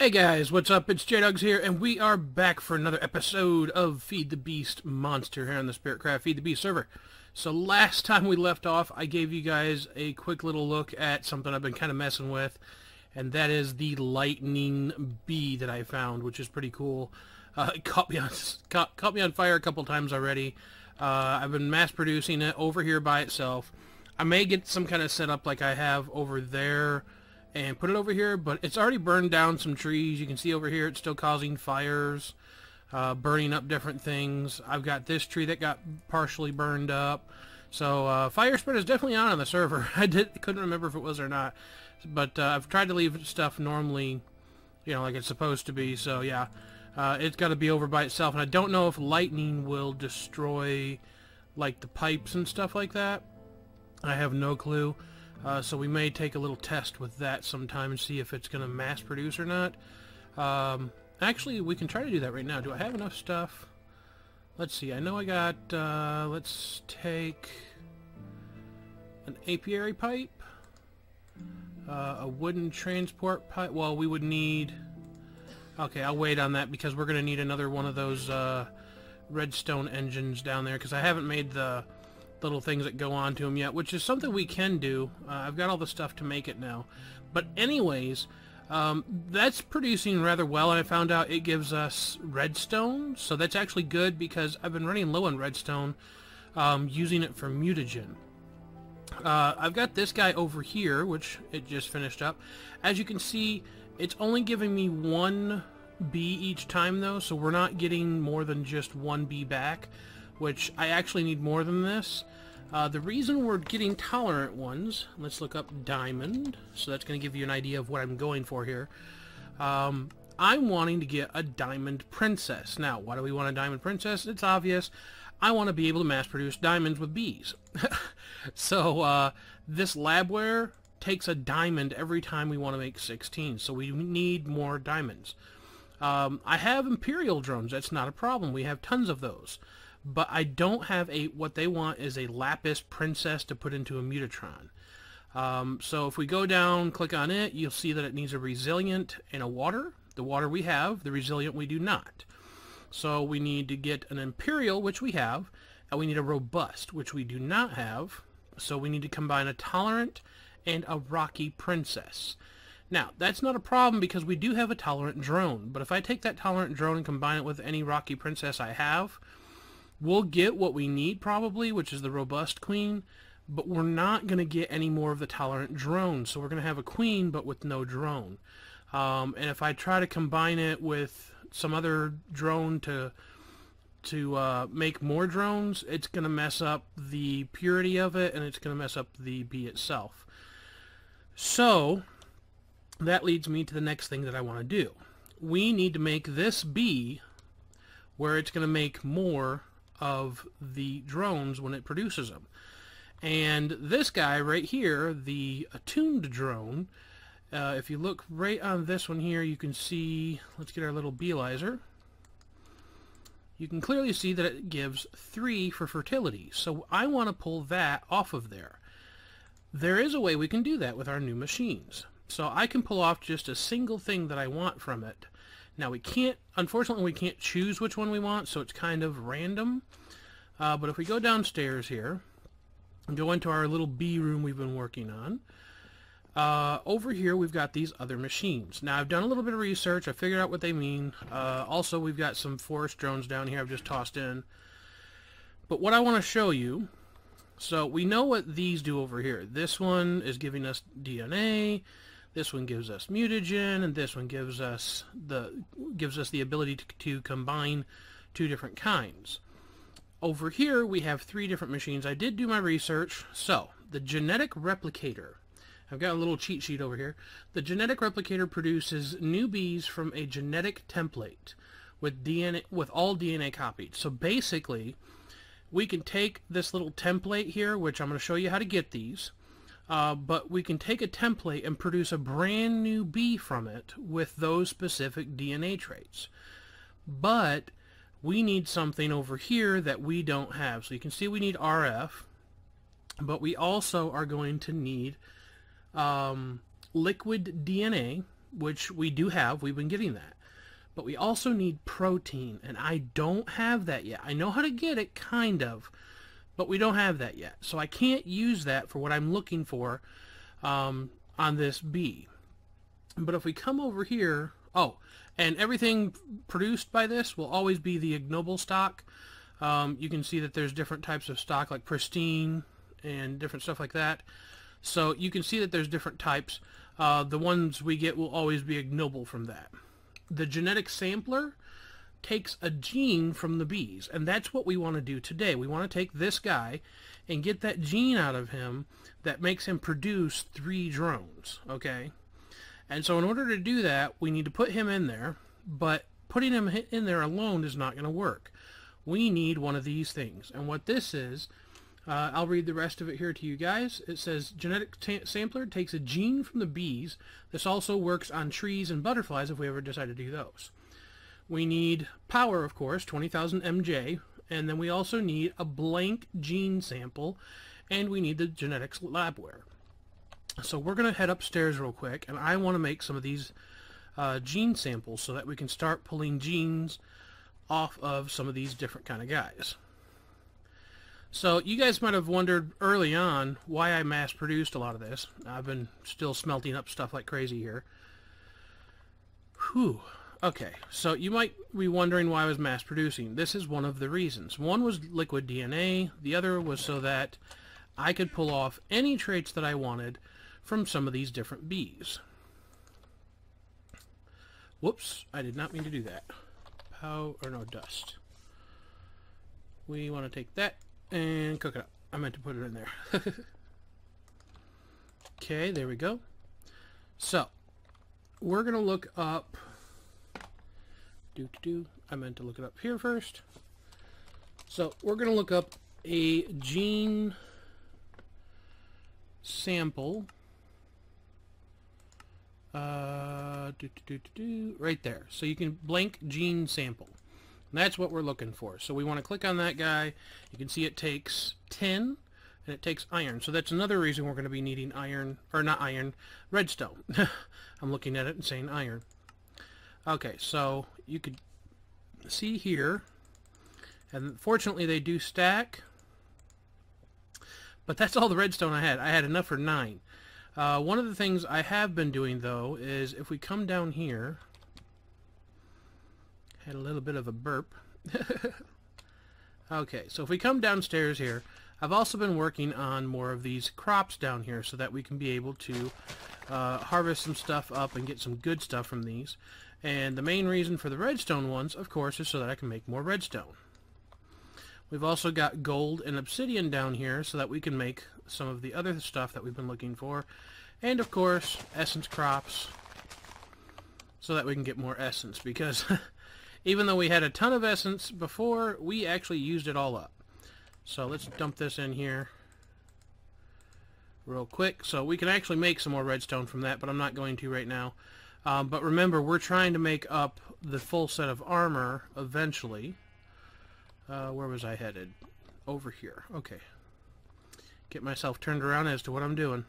Hey guys, what's up? It's JDawgs here, and we are back for another episode of Feed the Beast Monster here on the Spiritcraft FTB server. So last time we left off, I gave you guys a quick little look at something I've been kind of messing with, and that is the lightning bee that I found, which is pretty cool. It caught me on fire a couple times already. I've been mass producing it over here by itself. I may get some kind of setup like I have over there and put it over here, but it's already burned down some trees. You can see over here it's still causing fires, burning up different things. I've got this tree that got partially burned up. So fire spread is definitely on the server. I couldn't remember if it was or not, but I've tried to leave stuff normally, you know, like it's supposed to be. So yeah, it's got to be over by itself, and I don't know if lightning will destroy like the pipes and stuff like that. I have no clue. So we may take a little test with that sometime and see if it's going to mass produce or not. Actually, we can try to do that right now. Do I have enough stuff? Let's see. I know I got, let's take an apiary pipe, a wooden transport pipe. Well, we would need... Okay, I'll wait on that because we're going to need another one of those redstone engines down there, because I haven't made the little things that go onto them yet, which is something we can do. I've got all the stuff to make it now. But anyways, that's producing rather well, and I found out it gives us redstone, so that's actually good because I've been running low on redstone, using it for mutagen. I've got this guy over here, which it just finished up. As you can see, it's only giving me one bee each time though, so we're not getting more than just one bee back, which I actually need more than this. The reason we're getting tolerant ones, let's look up diamond, so that's going to give you an idea of what I'm going for here. I'm wanting to get a diamond princess. Now, why do we want a diamond princess? It's obvious. I want to be able to mass produce diamonds with bees. So this labware takes a diamond every time we want to make 16, so we need more diamonds. I have Imperial drones, that's not a problem. We have tons of those. But I don't have what they want is a lapis princess to put into a mutatron. So if we go down, click on it, you'll see that it needs a resilient and a water. The water we have, the resilient we do not. So we need to get an imperial, which we have, and we need a robust, which we do not have. So we need to combine a tolerant and a rocky princess. Now, that's not a problem because we do have a tolerant drone. But if I take that tolerant drone and combine it with any rocky princess I have, we'll get what we need probably, which is the robust queen, but we're not going to get any more of the tolerant drone. So we're going to have a queen, but with no drone. And if I try to combine it with some other drone to make more drones, it's going to mess up the purity of it, and it's going to mess up the bee itself. So that leads me to the next thing that I want to do. We need to make this bee where it's going to make more of the drones when it produces them. And this guy right here, the attuned drone, if you look right on this one here, you can see, let's get our little beelizer. You can clearly see that it gives 3 for fertility. So I want to pull that off of there. There is a way we can do that with our new machines. So I can pull off just a single thing that I want from it. Now we can't, unfortunately we can't choose which one we want, so it's kind of random. But if we go downstairs here, and go into our little bee room we've been working on, over here we've got these other machines. Now I've done a little bit of research, I figured out what they mean. Also we've got some forest drones down here I've just tossed in. But what I want to show you, so we know what these do over here. This one is giving us DNA. This one gives us mutagen, and this one gives us the ability to combine 2 different kinds. Over here we have 3 different machines. I did do my research. So the genetic replicator, I've got a little cheat sheet over here. The genetic replicator produces new bees from a genetic template with DNA, with all DNA copied. So basically, we can take this little template here, which I'm going to show you how to get these. But we can take a template and produce a brand new bee from it with those specific DNA traits. But we need something over here that we don't have. So you can see we need RF, but we also are going to need liquid DNA, which we do have. We've been getting that. But we also need protein, and I don't have that yet. I know how to get it, kind of, but we don't have that yet. So I can't use that for what I'm looking for on this bee. But if we come over here, oh, and everything produced by this will always be the ignoble stock. You can see that there's different types of stock, like pristine and different stuff like that. So you can see that there's different types. The ones we get will always be ignoble from that. The genetic sampler takes a gene from the bees, and that's what we want to do today. We want to take this guy and get that gene out of him that makes him produce 3 drones, okay? And so in order to do that, we need to put him in there, but putting him in there alone is not going to work. We need one of these things, and what this is, I'll read the rest of it here to you guys. It says, genetic sampler takes a gene from the bees. This also works on trees and butterflies if we ever decide to do those. We need power, of course, 20,000 MJ, and then we also need a blank gene sample, and we need the genetics labware. So we're going to head upstairs real quick, and I want to make some of these gene samples so that we can start pulling genes off of some of these different kind of guys. So you guys might have wondered early on why I mass-produced a lot of this. I've been still smelting up stuff like crazy here. Whew. Okay, so you might be wondering why I was mass-producing. This is one of the reasons. One was liquid DNA. The other was so that I could pull off any traits that I wanted from some of these different bees. Whoops, I did not mean to do that. Dust. We want to take that and cook it up. I meant to put it in there. Okay, there we go. So, we're going to look up... I meant to look it up here first. So, we're going to look up a gene sample. Right there. So, you can blank gene sample. And that's what we're looking for. So we want to click on that guy. You can see it takes 10, and it takes iron. So that's another reason we're going to be needing iron, or not iron, redstone. I'm looking at it and saying iron. Okay, so you could see here, and fortunately they do stack, but that's all the redstone I had. I had enough for 9. One of the things I have been doing, though, is if we come down here, had a little bit of a burp. Okay, so if we come downstairs here, I've also been working on more of these crops down here so that we can be able to harvest some stuff up and get some good stuff from these. And the main reason for the redstone ones, of course, is so that I can make more redstone. We've also got gold and obsidian down here so that we can make some of the other stuff that we've been looking for. And, of course, essence crops so that we can get more essence, because... even though we had a ton of essence before, we actually used it all up. So let's dump this in here real quick. So we can actually make some more redstone from that, but I'm not going to right now. But remember, we're trying to make up the full set of armor eventually. Where was I headed? Over here. Okay. Get myself turned around as to what I'm doing.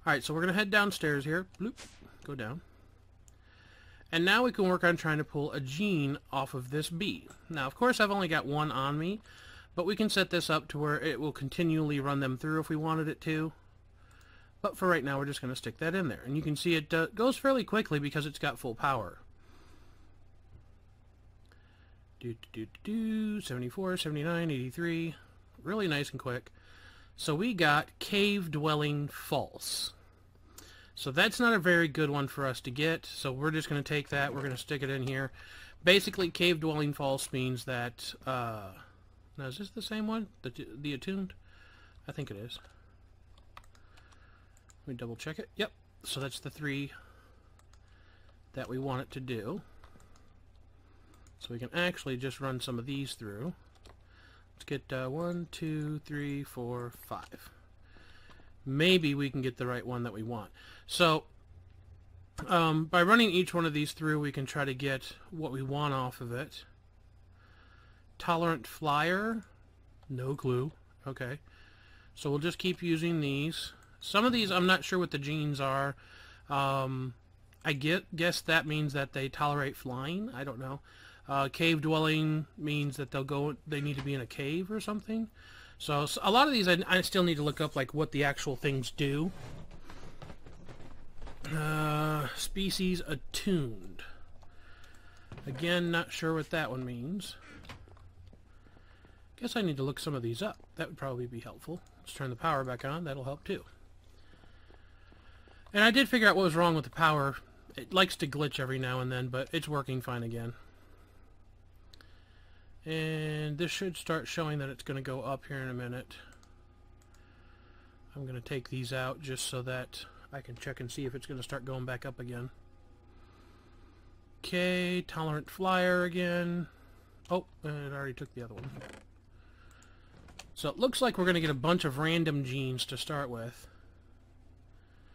Alright, so we're going to head downstairs here. Bloop. Go down. And now we can work on trying to pull a gene off of this bee. Now, of course, I've only got one on me, but we can set this up to where it will continually run them through if we wanted it to. But for right now, we're just going to stick that in there. And you can see it goes fairly quickly because it's got full power. 74, 79, 83. Really nice and quick. So we got cave dwelling false. So that's not a very good one for us to get, so we're just going to take that, we're going to stick it in here. Basically, cave dwelling false means that, now is this the same one? The attuned? I think it is. Let me double check it. Yep, so that's the 3 that we want it to do. So we can actually just run some of these through. Let's get 1, 2, 3, 4, 5. Maybe we can get the right one that we want. So, by running each one of these through, we can try to get what we want off of it. Tolerant flyer? No clue. Okay. So we'll just keep using these. Some of these, I'm not sure what the genes are. guess that means that they tolerate flying. I don't know. Cave dwelling means that they need to be in a cave or something. So a lot of these I still need to look up, like what the actual things do. Species attuned. Again, not sure what that one means. Guess I need to look some of these up. That would probably be helpful. Let's turn the power back on. That'll help too. And I did figure out what was wrong with the power. It likes to glitch every now and then, but it's working fine again. And this should start showing that it's going to go up here in a minute. I'm going to take these out just so that I can check and see if it's going to start going back up again. Okay, tolerant flyer again. Oh, it already took the other one. So it looks like we're going to get a bunch of random genes to start with.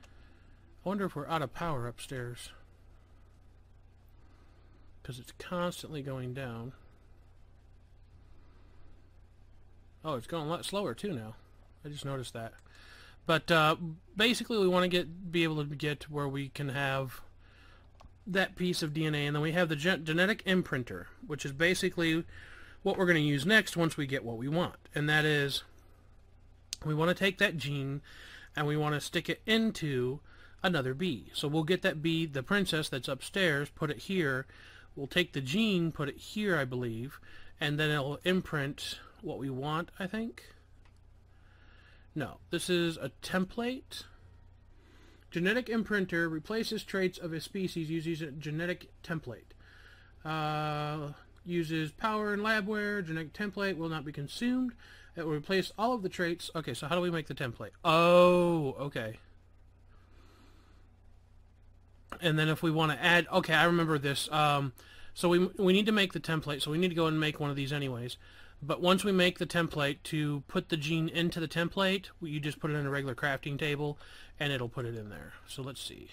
I wonder if we're out of power upstairs, because it's constantly going down. Oh, it's going a lot slower too now. I just noticed that. But basically we want to be able to get to where we can have that piece of DNA, and then we have the genetic imprinter, which is basically what we're going to use next once we get what we want. And that is, we want to take that gene and we want to stick it into another bee. So we'll get that bee, the princess that's upstairs, put it here. We'll take the gene, put it here, I believe, and then it'll imprint what we want, I think. No, this is a template. Genetic imprinter replaces traits of a species using a genetic template. Uses power and labware. Genetic template will not be consumed. It will replace all of the traits. Okay, so how do we make the template? Oh, okay. And then if we want to add... Okay, I remember this. So we need to make the template, so we need to go and make one of these anyways. But once we make the template, to put the gene into the template, you just put it in a regular crafting table, and it'll put it in there. So let's see.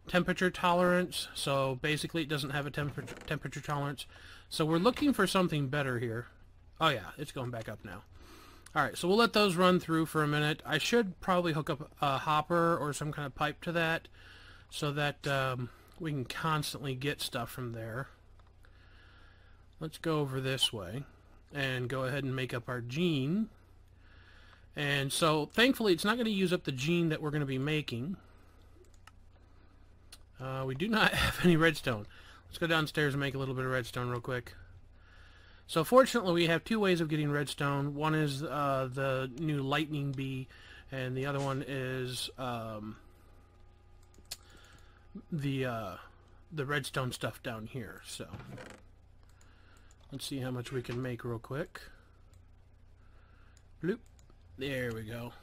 Temperature tolerance. So basically it doesn't have a temperature tolerance. So we're looking for something better here. Oh yeah, it's going back up now. Alright, so we'll let those run through for a minute. I should probably hook up a hopper or some kind of pipe to that, so that we can constantly get stuff from there. Let's go over this way and go ahead and make up our gene. And so thankfully it's not going to use up the gene that we're going to be making. We do not have any redstone. Let's go downstairs and make a little bit of redstone real quick. So fortunately we have two ways of getting redstone. One is the new lightning bee, and the other one is the redstone stuff down here. So let's see how much we can make real quick. Bloop. There we go.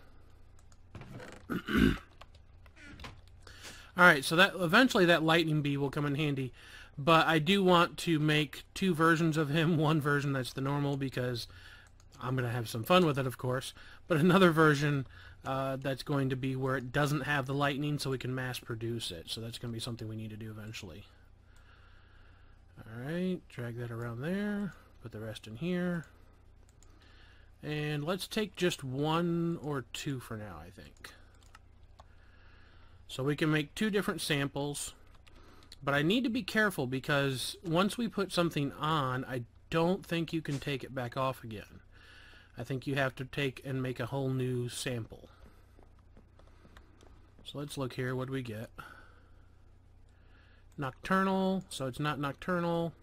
Alright, so that eventually that lightning bee will come in handy. But I do want to make two versions of him. One version that's the normal, because I'm going to have some fun with it, of course. But another version that's going to be where it doesn't have the lightning, so we can mass produce it. So that's going to be something we need to do eventually. Alright, drag that around there. Put the rest in here. And let's take just one or two for now, I think. So we can make two different samples. But I need to be careful, because once we put something on, I don't think you can take it back off again. I think you have to take and make a whole new sample. So let's look here. What do we get? Nocturnal, so it's not nocturnal.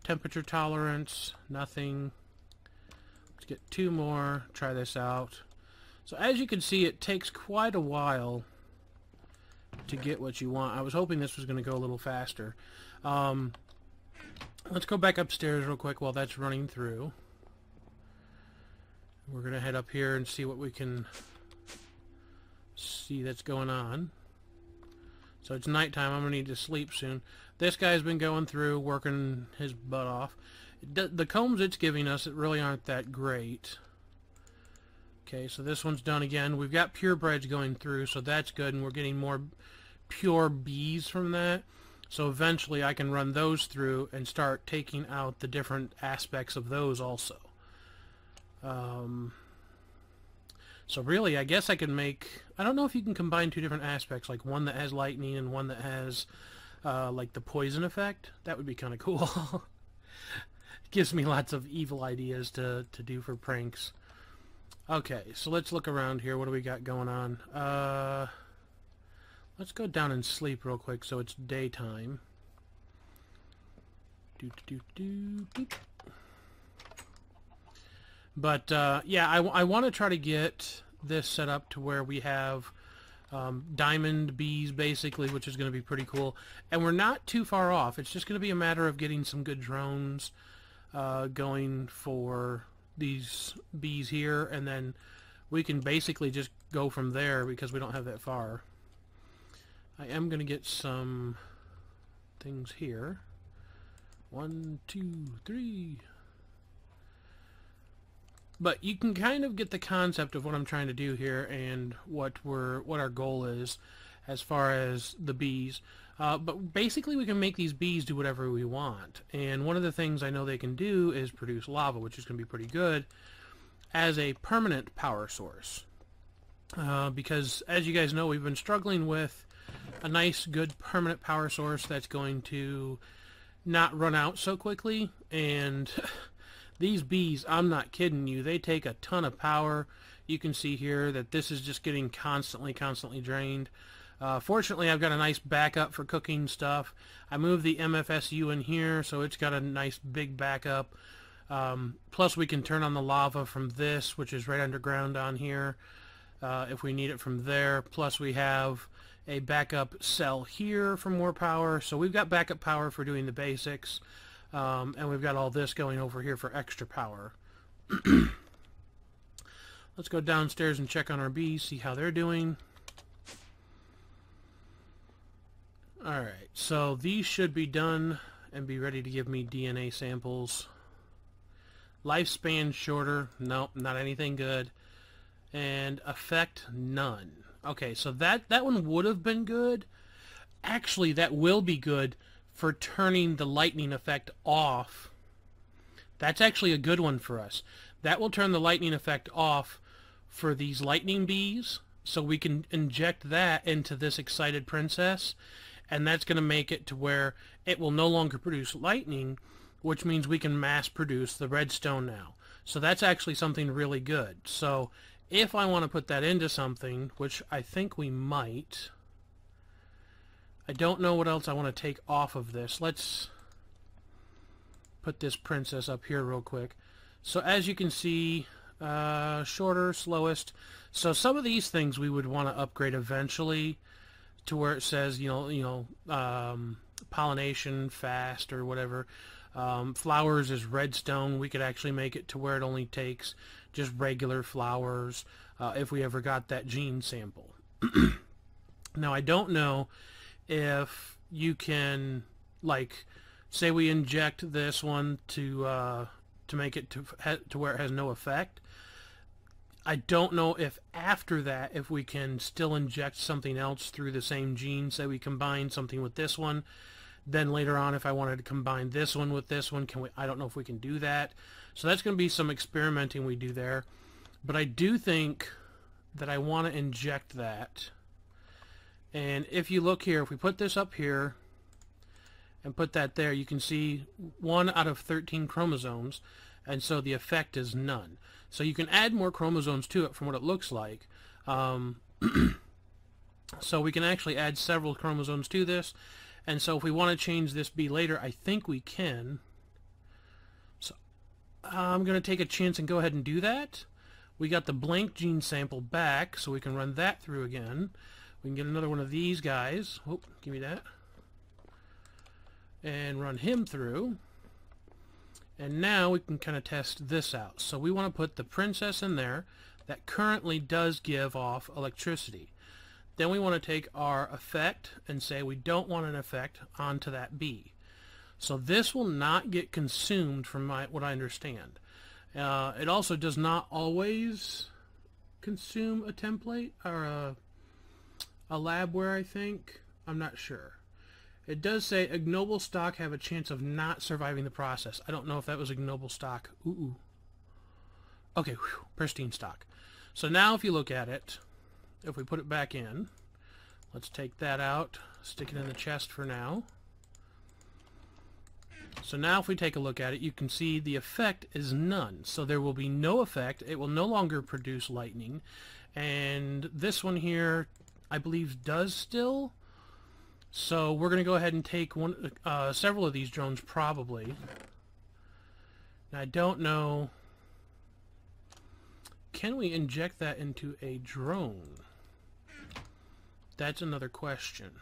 Temperature tolerance, nothing. Let's get two more. Try this out. So as you can see, it takes quite a while to get what you want. I was hoping this was going to go a little faster. Let's go back upstairs real quick while that's running through. We're going to head up here and see what we can see that's going on. So it's nighttime. I'm going to need to sleep soon. This guy's been going through, working his butt off. The combs it's giving us, it really aren't that great. Okay, so this one's done again. We've got purebreds going through, so that's good, and we're getting more pure bees from that. So eventually I can run those through and start taking out the different aspects of those also. So really, I guess I could make... I don't know if you can combine two different aspects, like one that has lightning and one that has like the poison effect. That would be kind of cool. Gives me lots of evil ideas to do for pranks. Okay, so let's look around here. What do we got going on? Let's go down and sleep real quick so it's daytime. But yeah, I want to try to get this set up to where we have diamond bees basically, which is going to be pretty cool. And we're not too far off. It's just going to be a matter of getting some good drones going for these bees here, and then we can basically just go from there because we don't have that far. I am going to get some things here. 1, 2, 3. But you can kind of get the concept of what I'm trying to do here and what our goal is as far as the bees. But basically we can make these bees do whatever we want. And one of the things I know they can do is produce lava, which is going to be pretty good as a permanent power source. Because as you guys know, we've been struggling with a nice, good permanent power source that's going to not run out so quickly. And these bees, I'm not kidding you, they take a ton of power. You can see here that this is just getting constantly drained. Fortunately, I've got a nice backup for cooking stuff. I moved the MFSU in here, so it's got a nice big backup. Plus, we can turn on the lava from this, which is right underground on here, if we need it from there. Plus, we have a backup cell here for more power. So we've got backup power for doing the basics. And we've got all this going over here for extra power. Let's go downstairs and check on our bees, see how they're doing. Alright, so these should be done and be ready to give me DNA samples. Lifespan shorter, nope, not anything good. And effect, none. Okay, so that one would have been good. Actually, that will be good for turning the lightning effect off. That's actually a good one for us. That will turn the lightning effect off for these lightning bees, so we can inject that into this excited princess, and that's going to make it to where it will no longer produce lightning, which means we can mass produce the redstone now. So that's actually something really good. So if I want to put that into something, which I think we might, I don't know what else I want to take off of this. Let's put this princess up here real quick. So as you can see, shorter, slowest. So some of these things we would want to upgrade eventually to where it says, pollination fast or whatever. Flowers is redstone. We could actually make it to where it only takes just regular flowers if we ever got that gene sample. Now I don't know if you can, like, say we inject this one to make it to where it has no effect. I don't know if after that, if we can still inject something else through the same gene. Say we combine something with this one, then later on if I wanted to combine this one with this one, I don't know if we can do that. So that's going to be some experimenting we do there. But I do think that I want to inject that. And if you look here, if we put this up here and put that there, you can see 1 out of 13 chromosomes, and so the effect is none. So you can add more chromosomes to it from what it looks like. So we can actually add several chromosomes to this, and so if we want to change this bee later, I think we can. So I'm going to take a chance and go ahead and do that. We got the blank gene sample back, so we can run that through again. We can get another one of these guys. Oh, give me that. And run him through. And now we can kind of test this out. So we want to put the princess in there that currently does give off electricity. Then we want to take our effect and say we don't want an effect onto that bee. So this will not get consumed from what I understand. It also does not always consume a template or a labware, I think. I'm not sure. It does say ignoble stock have a chance of not surviving the process. I don't know if that was ignoble stock. Ooh. Okay, whew, pristine stock. So now if you look at it, if we put it back in, let's take that out, stick it in the chest for now. So now if we take a look at it, you can see the effect is none. So there will be no effect. It will no longer produce lightning. And this one here, I believe, does still. So we're going to go ahead and take several of these drones probably. Now I don't know. Can we inject that into a drone? That's another question.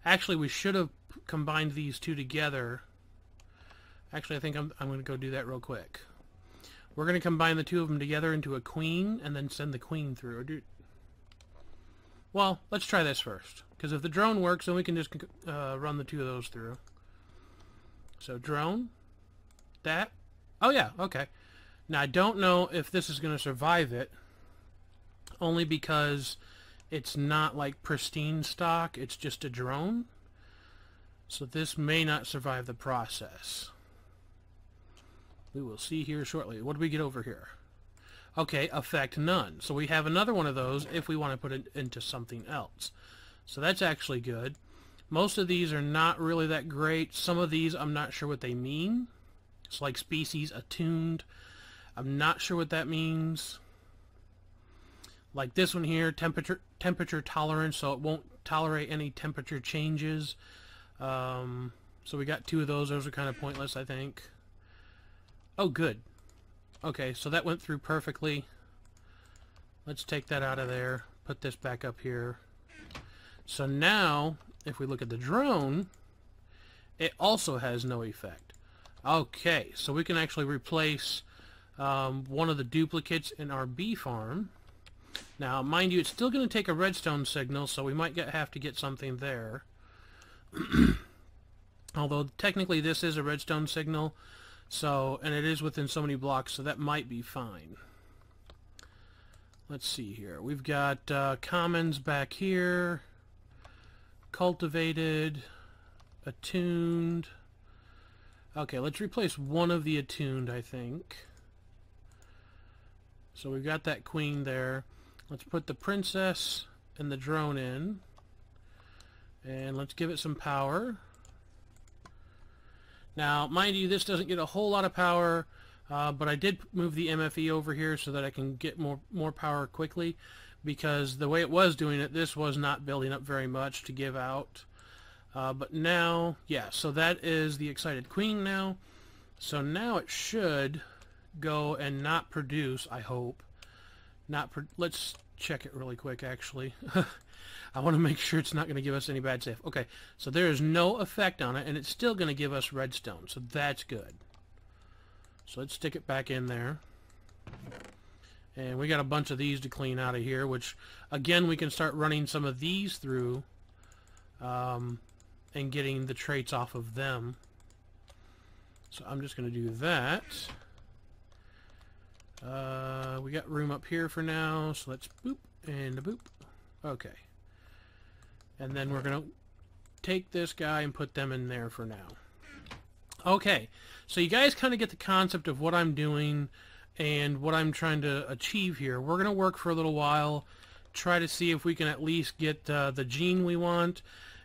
Actually, we should have combined these two together. Actually, I think I'm going to go do that real quick. We're going to combine the two of them together into a queen and then send the queen through. Well, let's try this first. Because if the drone works, then we can just run the two of those through. So drone. That. Oh yeah, okay. Now I don't know if this is going to survive it. Only because it's not like pristine stock. It's just a drone. So this may not survive the process. We will see here shortly. What do we get over here? Okay, effect none. So we have another one of those if we want to put it into something else. So that's actually good. Most of these are not really that great. Some of these I'm not sure what they mean. It's like species attuned. I'm not sure what that means. Like this one here, temperature tolerance, so it won't tolerate any temperature changes. So we got two of those. Those are kind of pointless, I think. Oh, good. Okay, so that went through perfectly. Let's take that out of there. Put this back up here. So now, if we look at the drone, it also has no effect. Okay, so we can actually replace one of the duplicates in our bee farm. Now, mind you, it's still going to take a redstone signal, so we might have to get something there. Although, technically, this is a redstone signal. So, and it is within so many blocks, so that might be fine. Let's see here. We've got commons back here, cultivated, attuned. Okay, let's replace one of the attuned, I think. So we've got that queen there. Let's put the princess and the drone in. And let's give it some power. Now, mind you, this doesn't get a whole lot of power, but I did move the MFE over here so that I can get more power quickly, because the way it was doing it, this was not building up very much to give out. But now, yeah, so that is the excited queen now. So now it should go and not produce, I hope. Let's check it really quick, actually. I want to make sure it's not going to give us any bad stuff. Okay, so there is no effect on it, and it's still going to give us redstone, so that's good. So let's stick it back in there. And we got a bunch of these to clean out of here, which, again, we can start running some of these through and getting the traits off of them. So I'm just going to do that. We got room up here for now, so let's boop and a boop. Okay. And then we're going to take this guy and put them in there for now. Okay, so you guys kind of get the concept of what I'm doing and what I'm trying to achieve here. We're going to work for a little while, try to see if we can at least get the gene we want.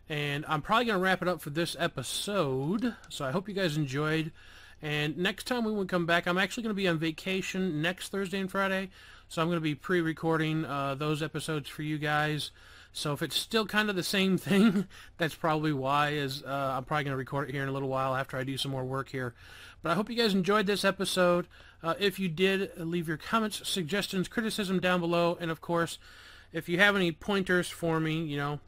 And I'm probably going to wrap it up for this episode. So I hope you guys enjoyed. And next time when we come back, I'm actually going to be on vacation next Thursday and Friday. So I'm going to be pre-recording those episodes for you guys. So if it's still kind of the same thing, that's probably why. I'm probably going to record it here in a little while after I do some more work here. But I hope you guys enjoyed this episode. If you did, leave your comments, suggestions, criticism down below. And of course, if you have any pointers for me, you know,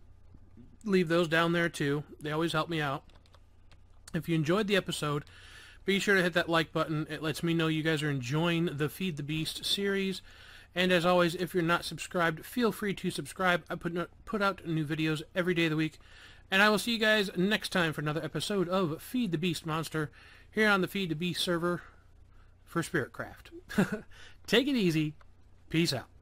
leave those down there too. They always help me out. If you enjoyed the episode, be sure to hit that like button. It lets me know you guys are enjoying the Feed the Beast series. And as always, if you're not subscribed, feel free to subscribe. I put out new videos every day of the week. And I will see you guys next time for another episode of Feed the Beast Monster here on the Feed the Beast server for Spiritcraft. Take it easy. Peace out.